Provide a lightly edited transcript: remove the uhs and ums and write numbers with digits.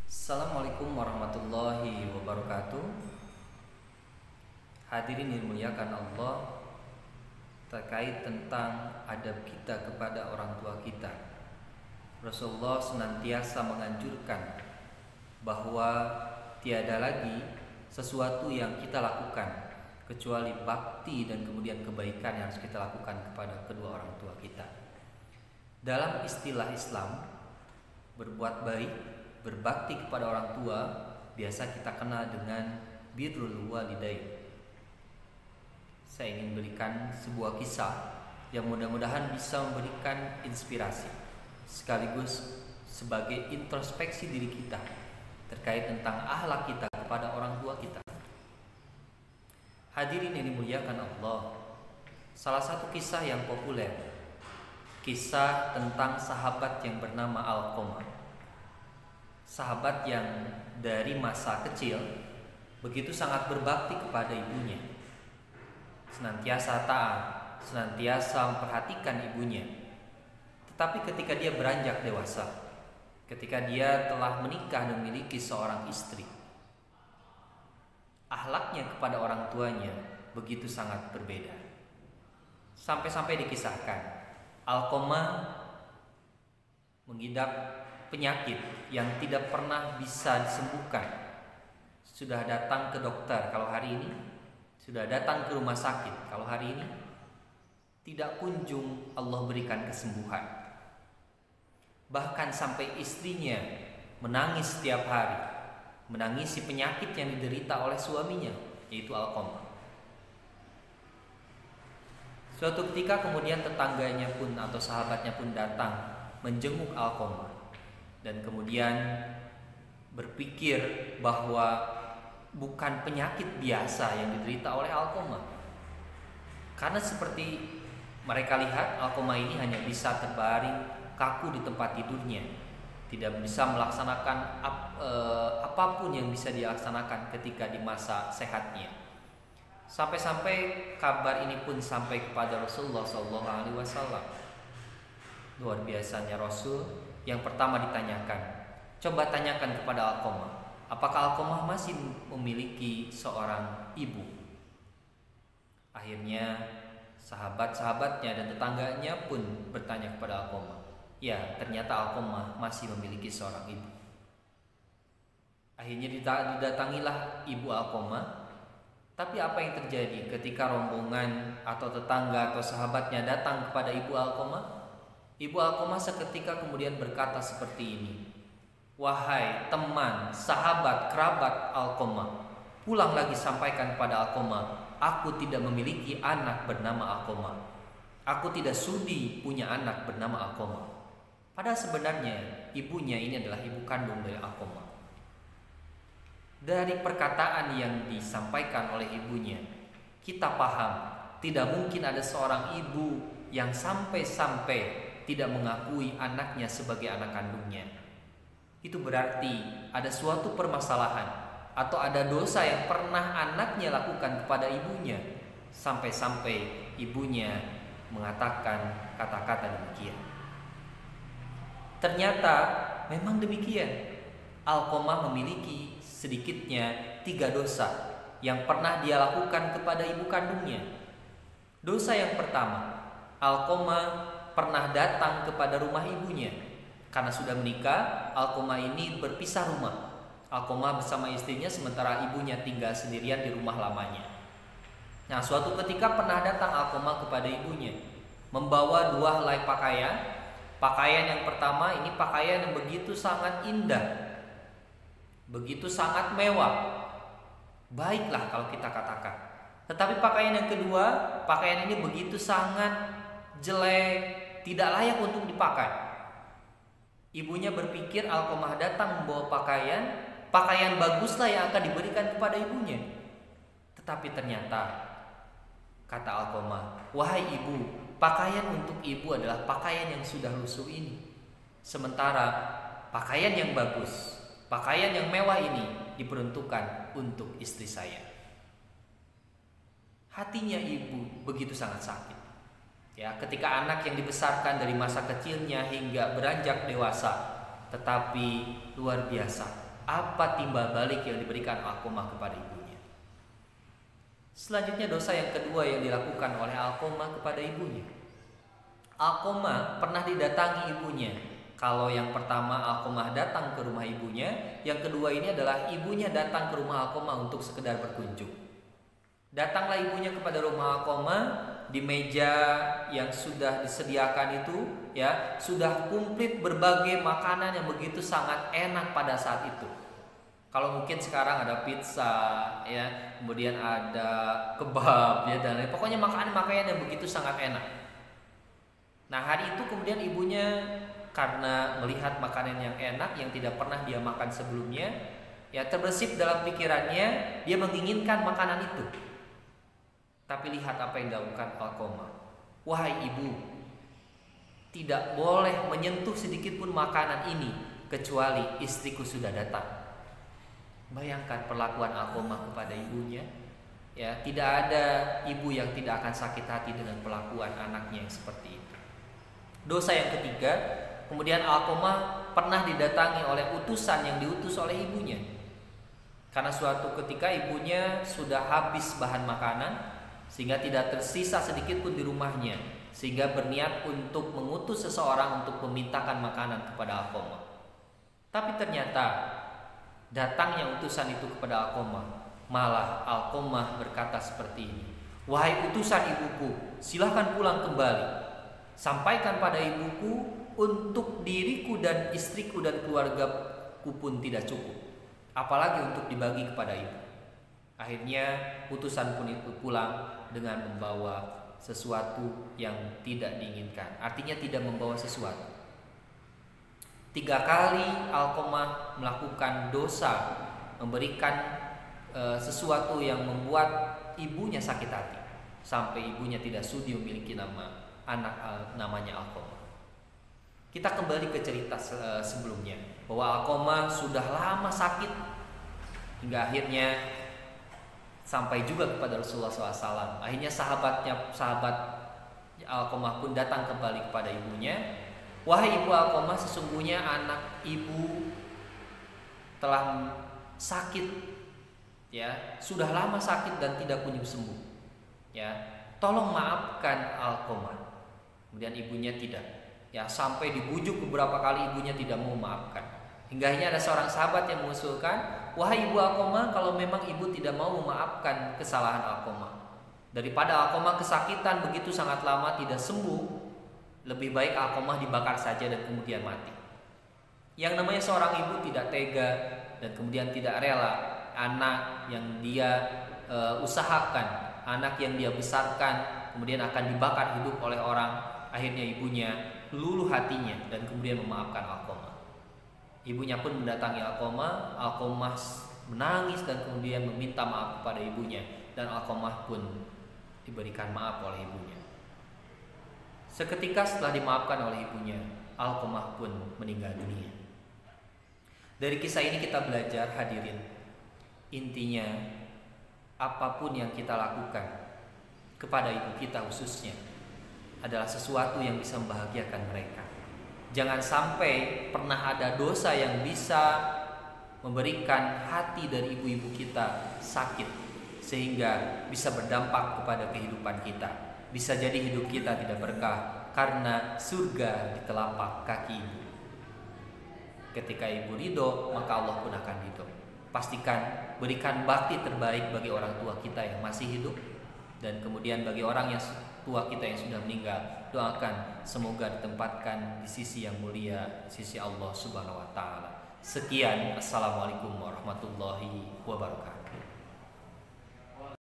Assalamualaikum warahmatullahi wabarakatuh. Hadirin yang dimuliakan Allah, terkait tentang adab kita kepada orang tua kita, Rasulullah senantiasa menganjurkan bahwa tiada lagi sesuatu yang kita lakukan kecuali bakti dan kemudian kebaikan yang harus kita lakukan kepada kedua orang tua kita. Dalam istilah Islam, berbuat baik, berbakti kepada orang tua biasa kita kenal dengan birrul walidain. Saya ingin berikan sebuah kisah yang mudah-mudahan bisa memberikan inspirasi sekaligus sebagai introspeksi diri kita terkait tentang akhlak kita kepada orang tua kita. Hadirin yang dimuliakan Allah, salah satu kisah yang populer, kisah tentang sahabat yang bernama Alqamah. Sahabat yang dari masa kecil begitu sangat berbakti kepada ibunya, senantiasa taat, senantiasa memperhatikan ibunya. Tetapi ketika dia beranjak dewasa, ketika dia telah menikah dan memiliki seorang istri, akhlaknya kepada orang tuanya begitu sangat berbeda. Sampai-sampai dikisahkan Alqamah mengidap penyakit yang tidak pernah bisa disembuhkan. Sudah datang ke dokter kalau hari ini, sudah datang ke rumah sakit kalau hari ini, tidak kunjung Allah berikan kesembuhan. Bahkan sampai istrinya menangis setiap hari, menangisi penyakit yang diderita oleh suaminya, yaitu Alqamah. Suatu ketika kemudian tetangganya pun atau sahabatnya pun datang menjenguk Alqamah, dan kemudian berpikir bahwa bukan penyakit biasa yang diderita oleh Alqamah. Karena seperti mereka lihat, Alqamah ini hanya bisa terbaring kaku di tempat tidurnya, tidak bisa melaksanakan apapun yang bisa dilaksanakan ketika di masa sehatnya. Sampai-sampai kabar ini pun sampai kepada Rasulullah SAW. Luar biasanya Rasul. Yang pertama ditanyakan, coba tanyakan kepada Alqamah, apakah Alqamah masih memiliki seorang ibu? Akhirnya sahabat-sahabatnya dan tetangganya pun bertanya kepada Alqamah. Ya, ternyata Alqamah masih memiliki seorang ibu. Akhirnya didatangilah ibu Alqamah. Tapi apa yang terjadi ketika rombongan atau tetangga atau sahabatnya datang kepada ibu Alqamah? Ibu Alqamah seketika kemudian berkata seperti ini, wahai teman, sahabat, kerabat Alqamah, pulang lagi sampaikan kepada Alqamah, aku tidak memiliki anak bernama Alqamah. Aku tidak sudi punya anak bernama Alqamah. Padahal sebenarnya ibunya ini adalah ibu kandung dari Alqamah. Dari perkataan yang disampaikan oleh ibunya, kita paham tidak mungkin ada seorang ibu yang sampai-sampai tidak mengakui anaknya sebagai anak kandungnya. Itu berarti ada suatu permasalahan atau ada dosa yang pernah anaknya lakukan kepada ibunya, sampai-sampai ibunya mengatakan kata-kata demikian. Ternyata memang demikian. Alqamah memiliki sedikitnya 3 dosa yang pernah dia lakukan kepada ibu kandungnya. Dosa yang pertama, Alqamah pernah datang kepada rumah ibunya. Karena sudah menikah, Alqamah ini berpisah rumah. Alqamah bersama istrinya, sementara ibunya tinggal sendirian di rumah lamanya. Nah, suatu ketika pernah datang Alqamah kepada ibunya, membawa 2 helai pakaian. Pakaian yang pertama ini pakaian yang begitu sangat indah, begitu sangat mewah, baiklah kalau kita katakan. Tetapi pakaian yang kedua, pakaian ini begitu sangat jelek, tidak layak untuk dipakai. Ibunya berpikir Alqamah datang membawa pakaian baguslah yang akan diberikan kepada ibunya. Tetapi ternyata kata Alqamah, wahai ibu, pakaian untuk ibu adalah pakaian yang sudah lusuh ini. Sementara pakaian yang bagus, pakaian yang mewah ini diperuntukkan untuk istri saya. Hatinya ibu begitu sangat sakit. Ya, ketika anak yang dibesarkan dari masa kecilnya hingga beranjak dewasa, tetapi luar biasa apa timbal balik yang diberikan Alqamah kepada ibunya. Selanjutnya dosa yang kedua yang dilakukan oleh Alqamah kepada ibunya. Alqamah pernah didatangi ibunya. Kalau yang pertama Alqamah datang ke rumah ibunya, yang kedua ini adalah ibunya datang ke rumah Alqamah untuk sekedar berkunjung. Datanglah ibunya kepada rumah Alqamah, di meja yang sudah disediakan itu ya sudah komplit berbagai makanan yang begitu sangat enak pada saat itu. Kalau mungkin sekarang ada pizza ya, kemudian ada kebab ya, dan pokoknya makanan-makanan yang begitu sangat enak. Nah, hari itu kemudian ibunya karena melihat makanan yang enak yang tidak pernah dia makan sebelumnya, ya terbersih dalam pikirannya dia menginginkan makanan itu. Tapi lihat apa yang dilakukan Alqamah. Wahai ibu, tidak boleh menyentuh sedikit pun makanan ini kecuali istriku sudah datang. Bayangkan perlakuan Alqamah kepada ibunya. Ya, tidak ada ibu yang tidak akan sakit hati dengan perlakuan anaknya yang seperti itu. Dosa yang ketiga, kemudian Alqamah pernah didatangi oleh utusan yang diutus oleh ibunya. Karena suatu ketika ibunya sudah habis bahan makanan sehingga tidak tersisa sedikit pun di rumahnya, sehingga berniat untuk mengutus seseorang untuk memintakan makanan kepada Alqamah. Tapi ternyata datangnya utusan itu kepada Alqamah, malah Alqamah berkata seperti ini, wahai utusan ibuku, silahkan pulang kembali. Sampaikan pada ibuku, untuk diriku dan istriku dan keluargaku pun tidak cukup, apalagi untuk dibagi kepada ibu. Akhirnya utusan pun itu pulang dengan membawa sesuatu yang tidak diinginkan. Artinya tidak membawa sesuatu. 3 kali Alqamah melakukan dosa, memberikan sesuatu yang membuat ibunya sakit hati, sampai ibunya tidak sudi memiliki namanya Alqamah. Kita kembali ke cerita sebelumnya, bahwa Alqamah sudah lama sakit hingga akhirnya sampai juga kepada Rasulullah SAW. Akhirnya sahabat Alqamah pun datang kembali kepada ibunya. Wahai ibu Alqamah, sesungguhnya anak ibu telah sakit, ya sudah lama sakit dan tidak kunjung sembuh. Ya, tolong maafkan Alqamah. Kemudian ibunya tidak. Ya, sampai dibujuk beberapa kali ibunya tidak mau memaafkan. Hingga akhirnya ada seorang sahabat yang mengusulkan, wahai ibu Alqamah, kalau memang ibu tidak mau memaafkan kesalahan Alqamah, daripada Alqamah kesakitan begitu sangat lama tidak sembuh, lebih baik Alqamah dibakar saja dan kemudian mati. Yang namanya seorang ibu tidak tega dan kemudian tidak rela anak yang dia usahakan, anak yang dia besarkan kemudian akan dibakar hidup oleh orang. Akhirnya ibunya luluh hatinya dan kemudian memaafkan Alqamah. Ibunya pun mendatangi Alqamah. Alqamah menangis dan kemudian meminta maaf kepada ibunya, dan Alqamah pun diberikan maaf oleh ibunya. Seketika setelah dimaafkan oleh ibunya, Alqamah pun meninggal dunia. Dari kisah ini kita belajar, hadirin, intinya apapun yang kita lakukan kepada ibu kita khususnya adalah sesuatu yang bisa membahagiakan mereka. Jangan sampai pernah ada dosa yang bisa memberikan hati dari ibu-ibu kita sakit, sehingga bisa berdampak kepada kehidupan kita. Bisa jadi hidup kita tidak berkah karena surga di telapak kaki ibu. Ketika ibu ridho, maka Allah pun akan ridho. Pastikan berikan bakti terbaik bagi orang tua kita yang masih hidup, dan kemudian bagi orang yang tua kita yang sudah meninggal, doakan semoga ditempatkan di sisi yang mulia, sisi Allah Subhanahu wa taala. Sekian, assalamualaikum warahmatullahi wabarakatuh.